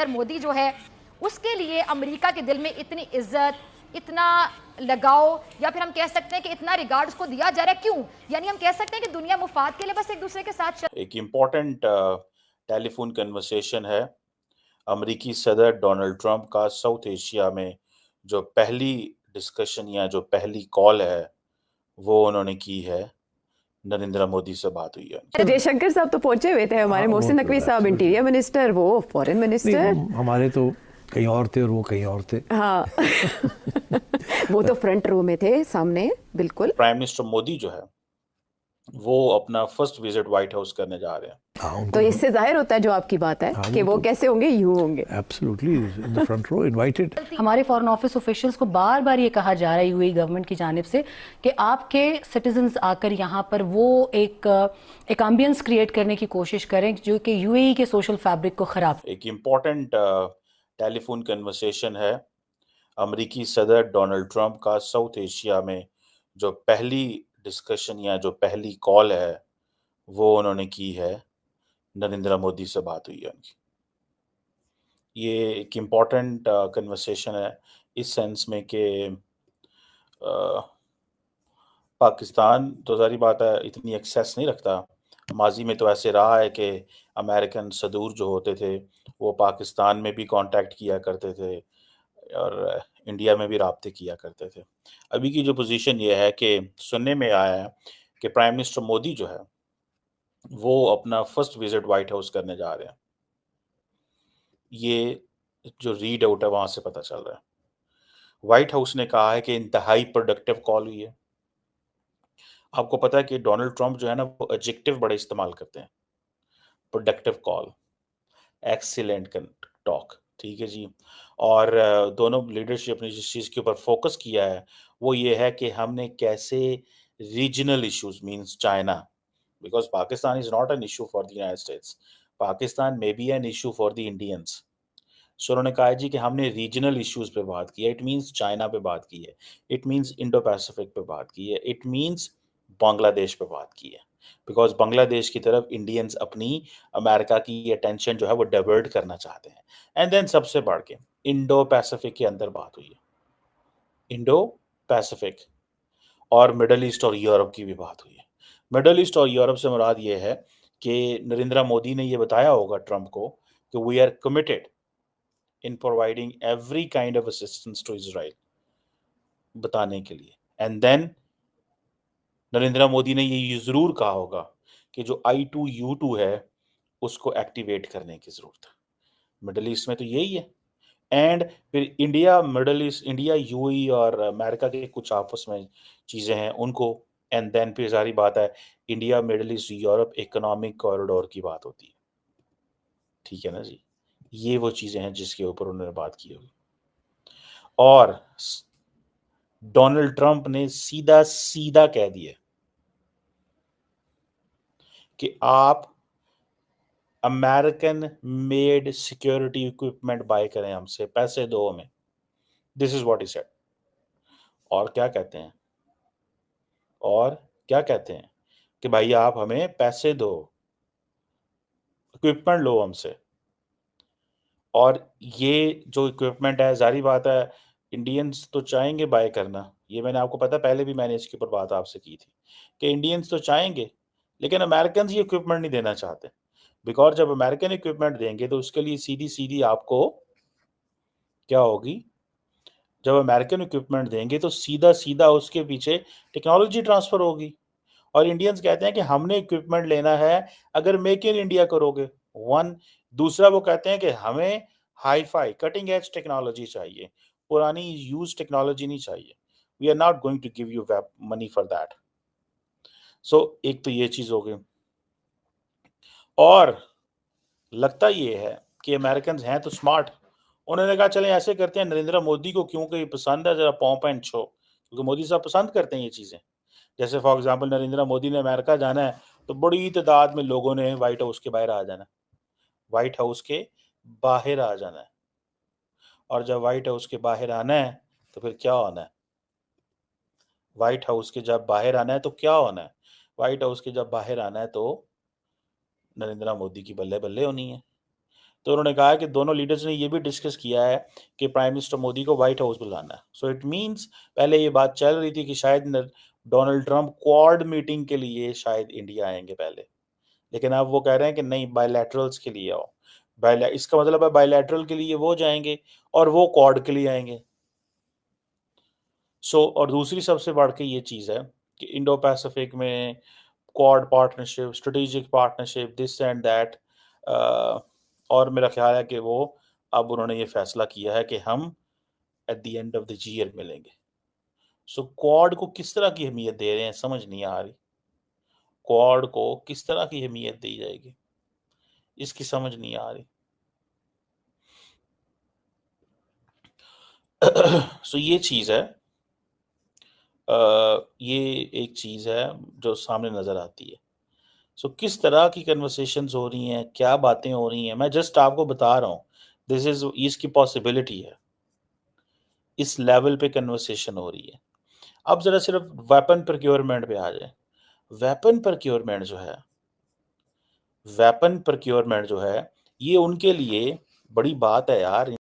नरेंद्र मोदी जो है उसके लिए अमेरिका के दिल में इतनी इज्जत, इतना लगाव, या फिर हम कह सकते हैं कि इतना रिगार्ड उसको दिया जा रहा है, क्यों? यानी हम कह सकते हैं कि दुनिया मुफाद के लिए बस एक दूसरे के साथ एक इम्पॉर्टेंट टेलीफोन कन्वर्सेशन है अमेरिकी सदर डोनाल्ड ट्रंप का साउथ एशिया में। जो पहली डिस्कशन या जो पहली कॉल है वो उन्होंने की है, नरेंद्र मोदी से बात हुई है उनकी। जयशंकर साहब तो पहुंचे हुए थे हमारे, हाँ, वो मोहसिन तो नकवी साहब absolutely। इंटीरियर मिनिस्टर, वो फॉरेन नहीं, मिनिस्टर। हमारे तो कहीं और थे और वो कहीं और थे। हाँ वो तो फ्रंट रो में थे, सामने बिल्कुल। प्राइम मिनिस्टर मोदी जो है वो अपना फर्स्ट विजिट व्हाइट हाउस करने जा रहे हैं। हाँ, तो इससे जाहिर होता है जो आपकी बात है हाँ, कि वो तो कैसे होंगे, यूं होंगे। Absolutely in the front row invited. हमारे फॉरेन ऑफिस ऑफिशियल्स को बार बार ये कहा जा रहा है यूएई गवर्नमेंट की जानिब से कि आपके सिटीजन्स आकर यहाँ पर वो एक एम्बियंस क्रिएट करने की कोशिश करें जो कि यूएई के सोशल फैब्रिक को खराब। एक इम्पॉर्टेंट टेलीफोन कन्वर्सेशन है अमेरिकी सदर डोनाल्ड ट्रंप का साउथ एशिया में। जो पहली डिस्कशन या जो पहली कॉल है वो उन्होंने की है, नरेंद्र मोदी से बात हुई है उनकी। ये एक इम्पॉर्टेंट कन्वर्सेशन है इस सेंस में कि पाकिस्तान तो सारी बात है इतनी एक्सेस नहीं रखता। माजी में तो ऐसे रहा है कि अमेरिकन सदूर जो होते थे वो पाकिस्तान में भी कांटेक्ट किया करते थे और इंडिया में भी राब्ते किया करते थे। अभी की जो पोजीशन ये है कि सुनने में आया है कि प्राइम मिनिस्टर मोदी जो है वो अपना फर्स्ट विजिट व्हाइट हाउस करने जा रहे हैं। ये जो रीड आउट है वहां से पता चल रहा है। व्हाइट हाउस ने कहा है कि इंतहाई प्रोडक्टिव कॉल हुई है। आपको पता है कि डोनाल्ड ट्रंप जो है ना वो एडजेक्टिव बड़े इस्तेमाल करते हैं। प्रोडक्टिव कॉल, एक्सीलेंट टॉक, ठीक है जी। और दोनों लीडरशिप ने जिस चीज़ के ऊपर फोकस किया है वो ये है कि हमने कैसे regional issues means China, because Pakistan is not an issue for the United States, Pakistan may be an issue for the Indians. So उन्होंने कहा है जी कि हमने रीजनल इश्यूज पे बात की है। इट मींस चाइना पे बात की है, इट मींस इंडो पैसिफिक पे बात की है, इट मींस बांग्लादेश पे बात की है। बिकॉज बांग्लादेश की तरफ इंडियंस अपनी अमेरिका की अटेंशन जो है वो डाइवर्ट करना चाहते हैं। एंड देन सबसे बढ़ के इंडो पैसिफिक के अंदर बात हुई है, इंडो पैसिफिक और मिडल ईस्ट और यूरोप की भी बात हुई है। मिडल ईस्ट और यूरोप से मुराद ये है कि नरेंद्र मोदी ने ये बताया होगा ट्रंप को कि we are committed in providing every kind of assistance to Israel बताने के लिए। एंड देन नरेंद्र मोदी ने ये जरूर कहा होगा कि जो I2U2 है उसको एक्टिवेट करने की जरूरत है। मिडल ईस्ट में तो यही है। एंड फिर India middle east, India UAE और अमेरिका के कुछ आपस में चीजें हैं उनको। एंड देन फिर सारी बात है India middle east Europe economic corridor की बात होती है, ठीक है ना जी। ये वो चीजें हैं जिसके ऊपर उन्होंने बात की होगी। और डोनाल्ड ट्रंप ने सीधा सीधा कह दिया कि आप American made security equipment buy करें हमसे, पैसे दो हमें। This is what he said. और क्या कहते हैं, और क्या कहते हैं कि भाई आप हमें पैसे दो, इक्विपमेंट लो हमसे। और ये जो इक्विपमेंट है जारी बात है इंडियंस तो चाहेंगे बाय करना। ये मैंने आपको पता, पहले भी मैंने इसके ऊपर बात आपसे की थी कि इंडियंस तो चाहेंगे लेकिन अमेरिकन ये इक्विपमेंट नहीं देना चाहते। बिकॉज जब अमेरिकन इक्विपमेंट देंगे तो उसके लिए सीधी सीधी आपको क्या होगी, जब अमेरिकन इक्विपमेंट देंगे तो सीधा सीधा उसके पीछे टेक्नोलॉजी ट्रांसफर होगी। और इंडियंस कहते हैं कि हमने इक्विपमेंट लेना है अगर मेक इन इंडिया करोगे, वन। दूसरा वो कहते हैं कि हमें hi fi cutting edge technology चाहिए, पुरानी यूज टेक्नोलॉजी नहीं चाहिए। We are not going to give you money for that. So एक तो ये चीज हो गई। और लगता ये है कि अमेरिकन हैं तो स्मार्ट। उन्होंने कहा चलें ऐसे करते हैं, नरेंद्र मोदी को क्योंकि पसंद है जरा पॉम्प एंड शो, क्योंकि मोदी साहब पसंद करते हैं ये चीजें। जैसे फॉर एग्जांपल नरेंद्र मोदी ने अमेरिका जाना है तो बड़ी तादाद में लोगों ने व्हाइट हाउस के बाहर आ जाना है, व्हाइट हाउस के बाहर आ जाना है। और जब व्हाइट हाउस के बाहर आना है तो फिर क्या होना है, व्हाइट हाउस के जब बाहर आना है तो क्या होना है, व्हाइट हाउस के जब बाहर आना है तो नरेंद्र मोदी की बल्ले बल्ले होनी है। तो उन्होंने कहा कि दोनों लीडर्स ने ये भी डिस्कस किया है कि प्राइम मिनिस्टर मोदी को व्हाइट हाउस बुलाना है। सो इट मींस पहले ये बात चल रही थी कि शायद डोनाल्ड ट्रंप क्वाड मीटिंग के लिए शायद इंडिया आएंगे पहले, लेकिन अब वो कह रहे हैं कि नहीं, बायलैटरल्स के लिए आओ। इसका मतलब है बायलैटरल के लिए वो जाएंगे और वो क्वाड के लिए आएंगे। सो और दूसरी सबसे बढ़ के ये चीज़ है कि इंडो पैसिफिक में quad partnership, strategic partnership, this and that, और मेरा ख्याल है कि वो अब उन्होंने ये फैसला किया है कि हम at the end of the year मिलेंगे। सो क्वाड को किस तरह की अहमियत दे रहे हैं समझ नहीं आ रही। क्वाड को किस तरह की अहमियत दी जाएगी इसकी समझ नहीं आ रही। सो ये चीज़ है, ये एक चीज़ है जो सामने नज़र आती है। सो किस तरह की कन्वर्सेशंस हो रही हैं, क्या बातें हो रही हैं, मैं जस्ट आपको बता रहा हूँ। दिस इज़ इसकी पॉसिबिलिटी है, इस लेवल पे कन्वर्सेशन हो रही है। अब ज़रा सिर्फ वेपन प्रोक्योरमेंट पे आ जाए। वेपन प्रोक्योरमेंट जो है ये उनके लिए बड़ी बात है यार।